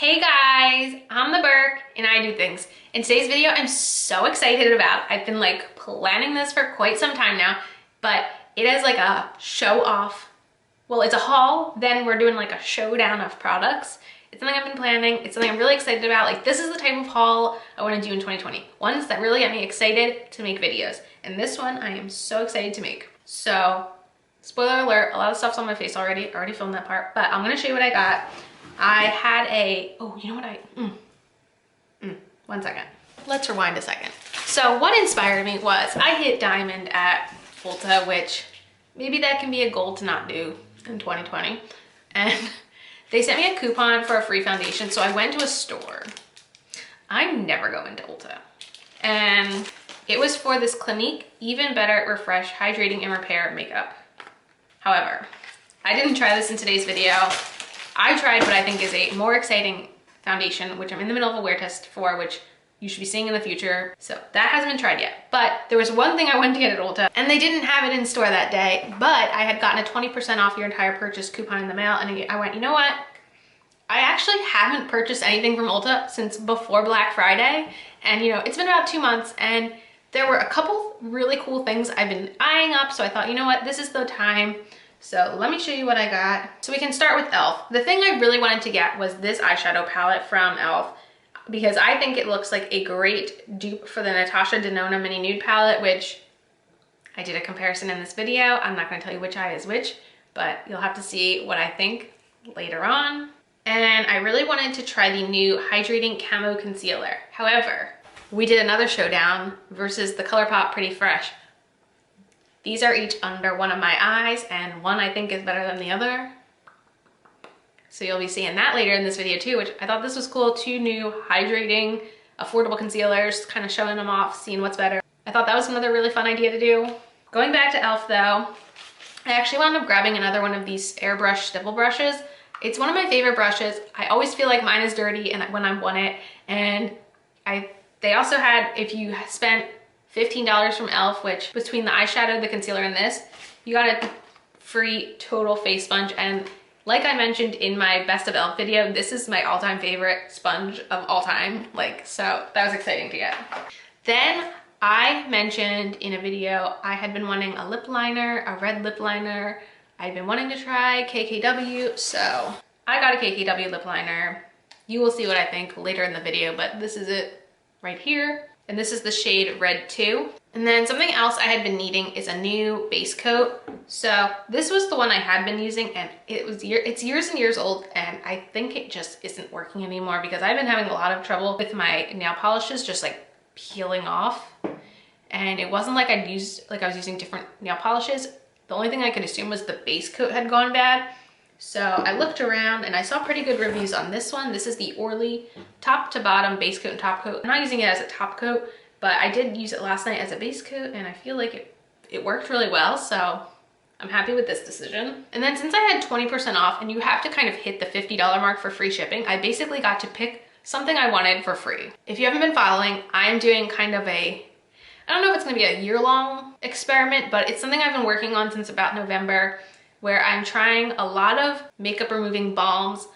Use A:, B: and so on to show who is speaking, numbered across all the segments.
A: Hey guys, I'm the Burke and I do things. In today's video, I'm so excited about. I've been like planning this for quite some time now, but it is like a show off. Well, it's a haul, then we're doing like a showdown of products. It's something I've been planning. It's something I'm really excited about. Like this is the type of haul I want to do in 2020. Ones that really get me excited to make videos. And this one I am so excited to make. So, spoiler alert, a lot of stuff's on my face already. I already filmed that part, but I'm gonna show you what I got. I had a, oh, you know what one second. Let's rewind a second. So what inspired me was I hit diamond at Ulta, which maybe that can be a goal to not do in 2020. And they sent me a coupon for a free foundation. So I went to a store. I'm never going to Ulta. And it was for this Clinique Even Better Refresh Hydrating and Repair Makeup. However, I didn't try this in today's video. I tried what I think is a more exciting foundation, which I'm in the middle of a wear test for, which you should be seeing in the future. So that hasn't been tried yet. But there was one thing I wanted to get at Ulta and they didn't have it in store that day, but I had gotten a 20% off your entire purchase coupon in the mail. And I went, you know what? I actually haven't purchased anything from Ulta since before Black Friday. And you know, it's been about 2 months and there were a couple really cool things I've been eyeing up. So I thought, you know what? This is the time. So let me show you what I got. So we can start with e.l.f. The thing I really wanted to get was this eyeshadow palette from e.l.f. because I think it looks like a great dupe for the Natasha Denona Mini Nude palette, which I did a comparison in this video. I'm not gonna tell you which eye is which, but you'll have to see what I think later on. And I really wanted to try the new Hydrating Camo Concealer. However, we did another showdown versus the ColourPop Pretty Fresh. These are each under one of my eyes and one I think is better than the other. So you'll be seeing that later in this video too, which I thought this was cool. 2 new hydrating, affordable concealers, kind of showing them off, seeing what's better. I thought that was another really fun idea to do. Going back to e.l.f. though, I actually wound up grabbing another one of these airbrush stipple brushes. It's one of my favorite brushes. I always feel like mine is dirty and when I want it. And they also had, if you spent $15 from e.l.f., which between the eyeshadow, the concealer, and this, you got a free total face sponge. And like I mentioned in my best of e.l.f. video, this is my all-time favorite sponge of all time. Like, so that was exciting to get. Then I mentioned in a video, I had been wanting a lip liner, a red lip liner. I'd been wanting to try KKW, so I got a KKW lip liner. You will see what I think later in the video, but this is it right here. And this is the shade Red 2. And then something else I had been needing is a new base coat. So this was the one I had been using and it's years and years old and I think it just isn't working anymore because I've been having a lot of trouble with my nail polishes just like peeling off. And it wasn't like I was using different nail polishes. The only thing I could assume was the base coat had gone bad. So I looked around and I saw pretty good reviews on this one. This is the Orly top to bottom base coat and top coat. I'm not using it as a top coat, but I did use it last night as a base coat and I feel like it worked really well. So I'm happy with this decision. And then since I had 20% off and you have to kind of hit the $50 mark for free shipping, I basically got to pick something I wanted for free. If you haven't been following, I'm doing kind of I don't know if it's gonna be a year-long experiment, but it's something I've been working on since about November, where I'm trying a lot of makeup removing balms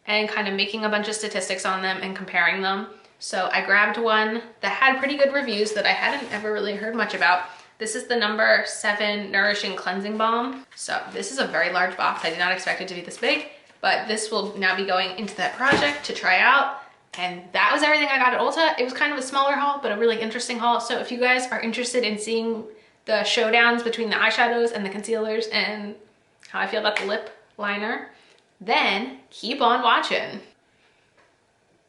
A: and kind of making a bunch of statistics on them and comparing them. So I grabbed one that had pretty good reviews that I hadn't ever really heard much about. This is the number 7 Nourishing Cleansing Balm. So this is a very large box. I did not expect it to be this big, but this will now be going into that project to try out. And that was everything I got at Ulta. It was kind of a smaller haul, but a really interesting haul. So if you guys are interested in seeing the showdowns between the eyeshadows and the concealers and how I feel about the lip liner, then keep on watching.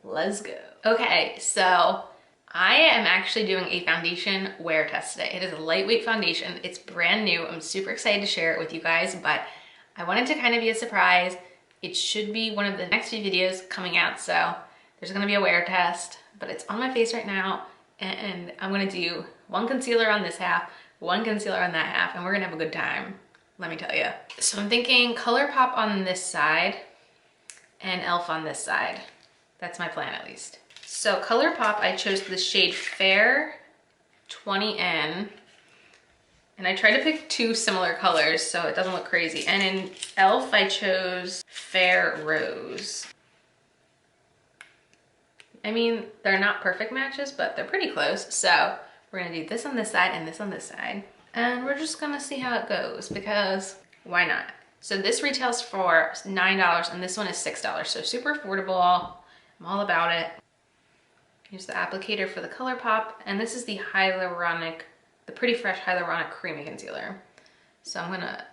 A: Let's go. Okay, so I am actually doing a foundation wear test today. It is a lightweight foundation. It's brand new. I'm super excited to share it with you guys, but I wanted to kind of be a surprise. It should be one of the next few videos coming out, so there's gonna be a wear test, but it's on my face right now, and I'm gonna do one concealer on this half, one concealer on that half, and we're gonna have a good time. Let me tell you. So I'm thinking ColourPop on this side and e.l.f. on this side. That's my plan at least. So ColourPop, I chose the shade Fair 20N. And I tried to pick 2 similar colors so it doesn't look crazy. And in e.l.f. I chose Fair Rose. I mean, they're not perfect matches, but they're pretty close. So we're gonna do this on this side and this on this side. And we're just gonna see how it goes because why not? So this retails for $9 and this one is $6. So super affordable. I'm all about it. Here's the applicator for the ColourPop. And this is the the Pretty Fresh Hyaluronic Creamy Concealer. So I'm gonna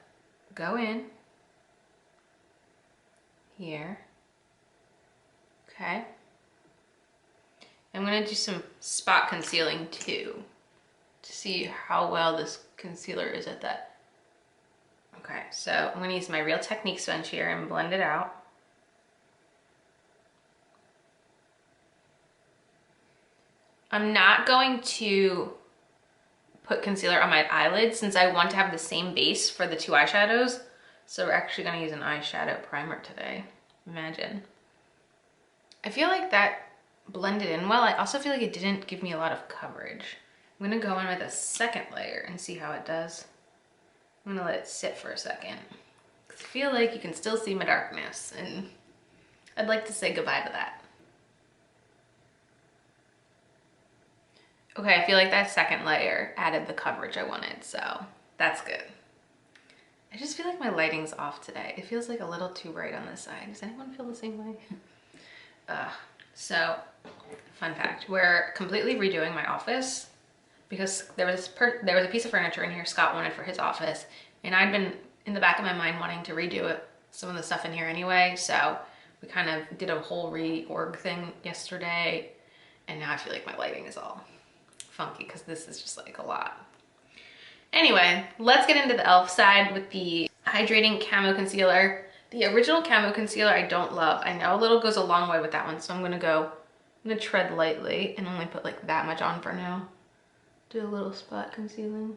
A: go in here. Okay. I'm gonna do some spot concealing too to see how well this concealer is at that. Okay, so I'm gonna use my Real Technique sponge here and blend it out. I'm not going to put concealer on my eyelids since I want to have the same base for the two eyeshadows. So we're actually gonna use an eyeshadow primer today. Imagine. I feel like that blended in well. I also feel like it didn't give me a lot of coverage. I'm gonna go in with a second layer and see how it does. I'm gonna let it sit for a second. I feel like you can still see my darkness and I'd like to say goodbye to that. Okay, I feel like that second layer added the coverage I wanted, so that's good. I just feel like my lighting's off today. It feels like a little too bright on this side. Does anyone feel the same way? So, fun fact, we're completely redoing my office because there was a piece of furniture in here Scott wanted for his office, and I'd been in the back of my mind wanting to redo it, some of the stuff in here anyway, so we kind of did a whole reorg thing yesterday, and now I feel like my lighting is all funky because this is just like a lot. Anyway, let's get into the e.l.f. side with the Hydrating Camo Concealer. The original Camo Concealer I don't love. I know a little goes a long way with that one, so I'm gonna tread lightly and only put like that much on for now. Do a little spot concealing.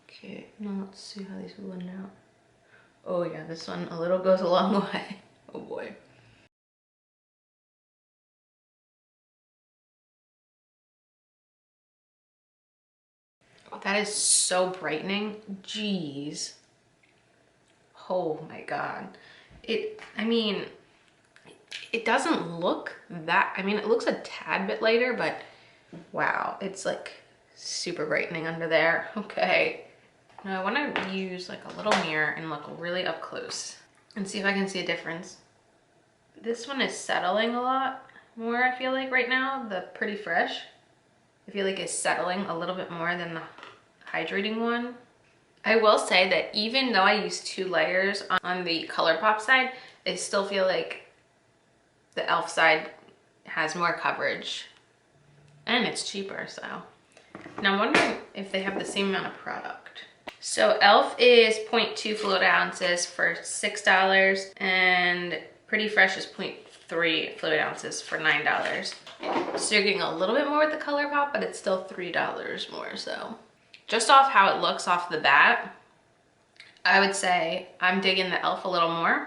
A: Okay, now let's see how these blend out. Oh yeah, this one a little goes a long way. Oh boy. Oh, that is so brightening. Jeez. Oh my god. I mean, it doesn't look that, I mean, it looks a tad bit lighter, but wow, it's like super brightening under there. Okay. Now I want to use like a little mirror and look really up close and see if I can see a difference. This one is settling a lot more, I feel like right now. The Pretty Fresh, I feel like it's settling a little bit more than the hydrating one. I will say that even though I use 2 layers on the ColourPop side, I still feel like the e.l.f. side has more coverage and it's cheaper, so. Now I'm wondering if they have the same amount of product. So e.l.f. is 0.2 fluid ounces for $6 and Pretty Fresh is 0.3 fluid ounces for $9. So you're getting a little bit more with the ColourPop, but it's still $3 more, so. Just off how it looks off the bat, I would say I'm digging the e.l.f. a little more.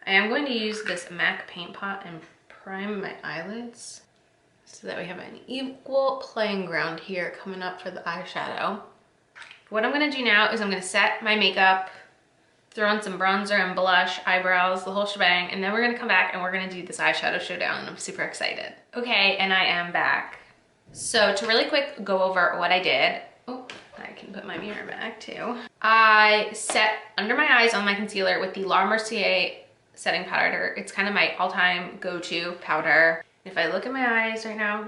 A: I am going to use this MAC paint pot and prime my eyelids so that we have an equal playing ground here coming up for the eyeshadow. What I'm gonna do now is I'm gonna set my makeup, throw on some bronzer and blush, eyebrows, the whole shebang, and then we're gonna come back and we're gonna do this eyeshadow showdown, and I'm super excited. Okay, and I am back. So to really quick go over what I did, oh, I can put my mirror back too. I set under my eyes on my concealer with the La Mercier setting powder. It's kind of my all-time go-to powder. If I look at my eyes right now,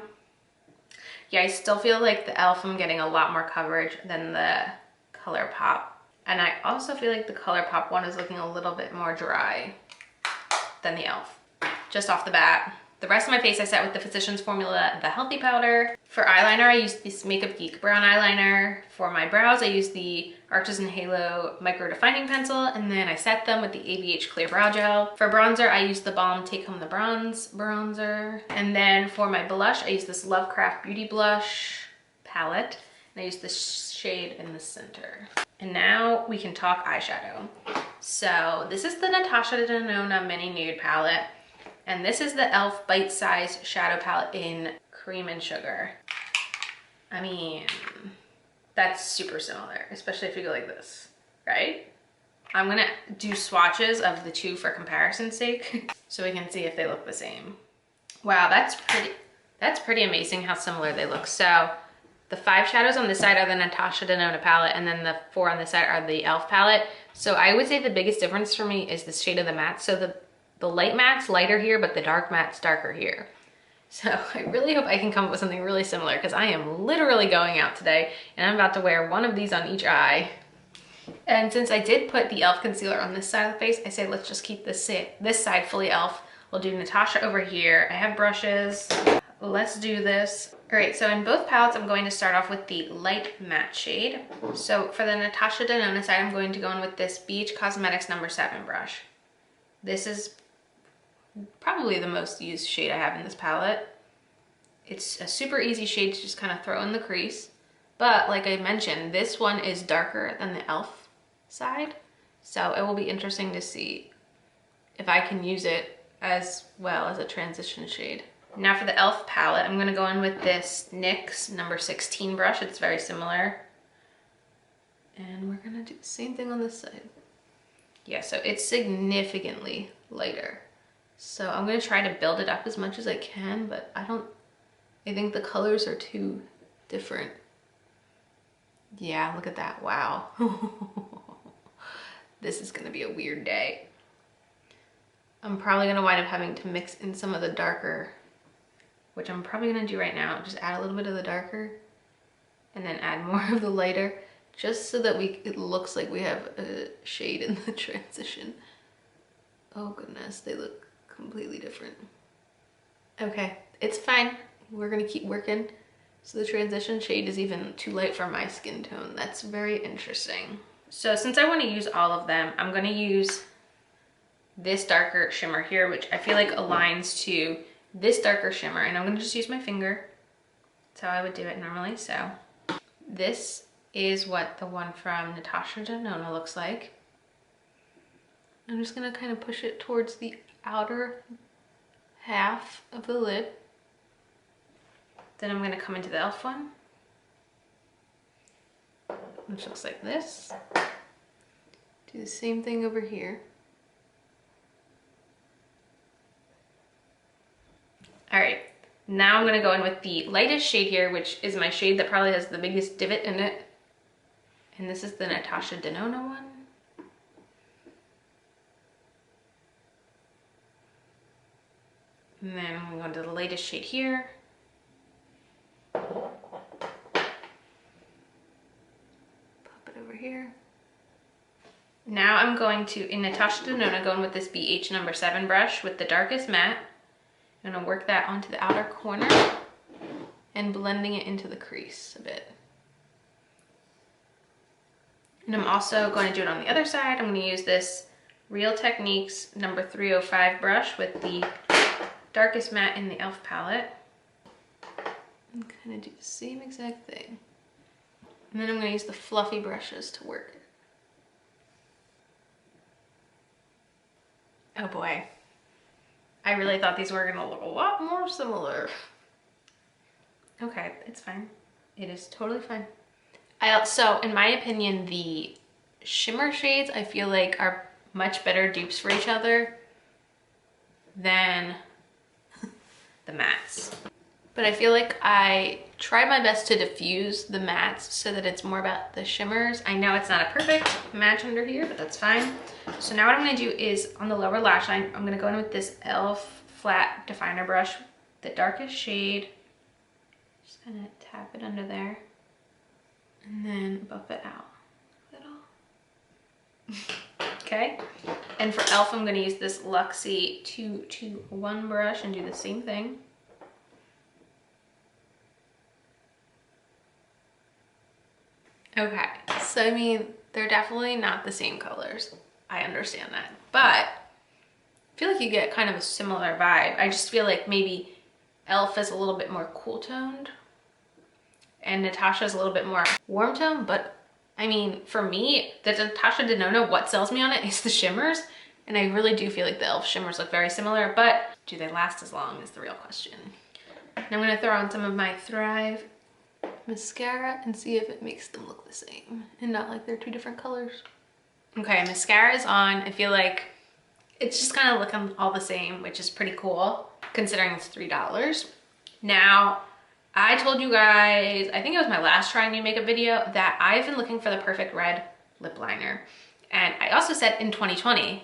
A: yeah, I still feel like the e.l.f. I'm getting a lot more coverage than the ColourPop. And I also feel like the ColourPop one is looking a little bit more dry than the e.l.f. just off the bat. The rest of my face I set with the Physicians Formula, the Healthy Powder. For eyeliner, I used this Makeup Geek brown eyeliner. For my brows, I used the Artisan Halo Micro Defining Pencil, and then I set them with the ABH Clear Brow Gel. For bronzer, I used the Balm Take Home the Bronze bronzer. And then for my blush, I used this Lovecraft Beauty Blush palette, and I used this shade in the center. And now we can talk eyeshadow. So this is the Natasha Denona Mini Nude palette. And this is the e.l.f. Bite Size Shadow Palette in Cream and Sugar. I mean, that's super similar, especially if you go like this, right? I'm gonna do swatches of the two for comparison's sake so we can see if they look the same. Wow, that's pretty amazing how similar they look. So the 5 shadows on this side are the Natasha Denona palette, and then the 4 on this side are the e.l.f. palette. So I would say the biggest difference for me is the shade of the matte. So the light matte's lighter here, but the dark matte's darker here. So I really hope I can come up with something really similar, because I am literally going out today and I'm about to wear one of these on each eye. And since I did put the e.l.f. concealer on this side of the face, I say let's just keep this side fully e.l.f. We'll do Natasha over here. I have brushes. Let's do this. All right, so in both palettes, I'm going to start off with the light matte shade. So for the Natasha Denona side, I'm going to go in with this BH Cosmetics No. 7 brush. This is probably the most used shade I have in this palette. It's a super easy shade to just kind of throw in the crease. But like I mentioned, this one is darker than the e.l.f. side. So it will be interesting to see if I can use it as well as a transition shade. Now for the e.l.f. palette, I'm gonna go in with this NYX No. 16 brush. It's very similar. And we're gonna do the same thing on this side. Yeah, so it's significantly lighter. So I'm gonna try to build it up as much as I can, but I think the colors are too different. Yeah, look at that, wow. This is gonna be a weird day. I'm probably gonna wind up having to mix in some of the darker, which I'm probably gonna do right now. Just add a little bit of the darker and then add more of the lighter, just so that it looks like we have a shade in the transition. Oh goodness, they look completely different. Okay, it's fine. We're gonna keep working. So the transition shade is even too light for my skin tone. That's very interesting. So since I want to use all of them, I'm gonna use this darker shimmer here, which I feel like aligns to this darker shimmer, and I'm gonna just use my finger. That's how I would do it normally. So this is what the one from Natasha Denona looks like. I'm just gonna kind of push it towards the outer half of the lid. Then I'm gonna come into the e.l.f. one, which looks like this. Do the same thing over here. All right, now I'm gonna go in with the lightest shade here, which is my shade that probably has the biggest divot in it. And this is the Natasha Denona one. And then I'm gonna go into the lightest shade here. Here. Now I'm going to, in Natasha Denona, go in with this BH No. 7 brush with the darkest matte. I'm gonna work that onto the outer corner and blending it into the crease a bit. And I'm also going to do it on the other side. I'm gonna use this Real Techniques No. 305 brush with the darkest matte in the e.l.f. palette. And kind of do the same exact thing. And then I'm gonna use the fluffy brushes to work it. Oh boy. I really thought these were gonna look a lot more similar. Okay, it's fine. It is totally fine. So in my opinion, the shimmer shades I feel like are much better dupes for each other than the mattes. But I feel like I try my best to diffuse the mattes so that it's more about the shimmers. I know it's not a perfect match under here, but that's fine. So now what I'm gonna do is on the lower lash line, I'm gonna go in with this e.l.f. flat definer brush, the darkest shade. Just gonna tap it under there and then buff it out a little. Okay, and for e.l.f. I'm gonna use this Luxie 221 brush and do the same thing. Okay, so I mean, they're definitely not the same colors. I understand that, but I feel like you get kind of a similar vibe. I just feel like maybe e.l.f. is a little bit more cool toned and Natasha is a little bit more warm tone, but I mean, for me, the Natasha Denona, what sells me on it is the shimmers, and I really do feel like the e.l.f. shimmers look very similar, but do they last as long is the real question. Now I'm gonna throw on some of my Thrive mascara and see if it makes them look the same and not like they're two different colors. Okay, mascara is on. I feel like it's just kind of looking all the same, which is pretty cool considering it's $3. Now, I told you guys, I think it was my last trying new makeup video, that I've been looking for the perfect red lip liner. And I also said in 2020,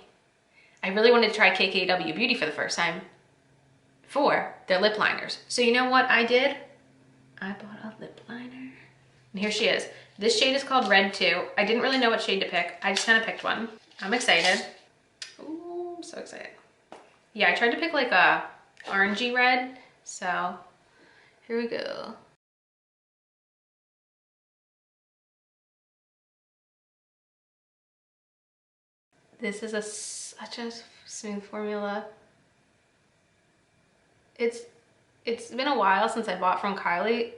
A: I really wanted to try KKW Beauty for the first time for their lip liners. So you know what I did? I bought a lip liner. And here she is. This shade is called Red 2. I didn't really know what shade to pick. I just kind of picked one. I'm excited. Ooh, I'm so excited. Yeah, I tried to pick like a orangey red. So here we go. This is such a smooth formula. It's been a while since I bought from Kylie,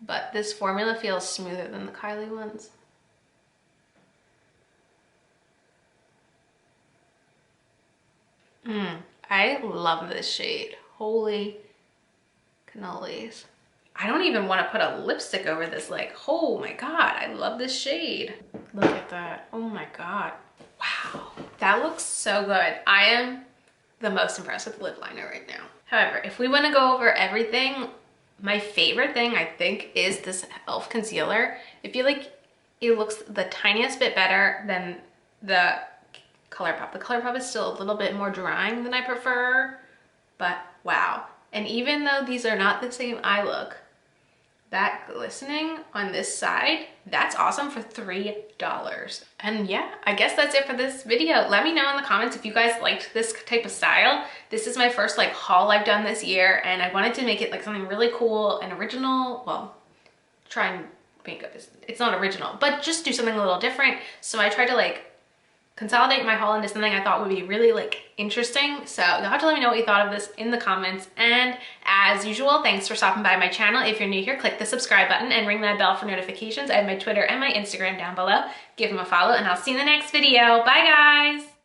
A: but this formula feels smoother than the Kylie ones. I love this shade. Holy cannolis. I don't even want to put a lipstick over this. Like, oh my God, I love this shade. Look at that. Oh my God. Wow, that looks so good. I am the most impressed with the lip liner right now. However, if we want to go over everything, my favorite thing I think is this e.l.f. concealer. I feel like it looks the tiniest bit better than the ColourPop. The ColourPop is still a little bit more drying than I prefer, but wow. And even though these are not the same eye look, that glistening on this side, that's awesome for $3. And yeah, I guess that's it for this video. Let me know in the comments if you guys liked this type of style. This is my first like haul I've done this year, and I wanted to make it like something really cool and original. Well, try and makeup it's not original, but just do something a little different. So I tried to like consolidate my haul into something I thought would be really like interesting. So you'll have to let me know what you thought of this in the comments. And as usual, thanks for stopping by my channel. If you're new here, click the subscribe button and ring that bell for notifications. I have my Twitter and my Instagram down below. Give them a follow, and I'll see you in the next video. Bye guys.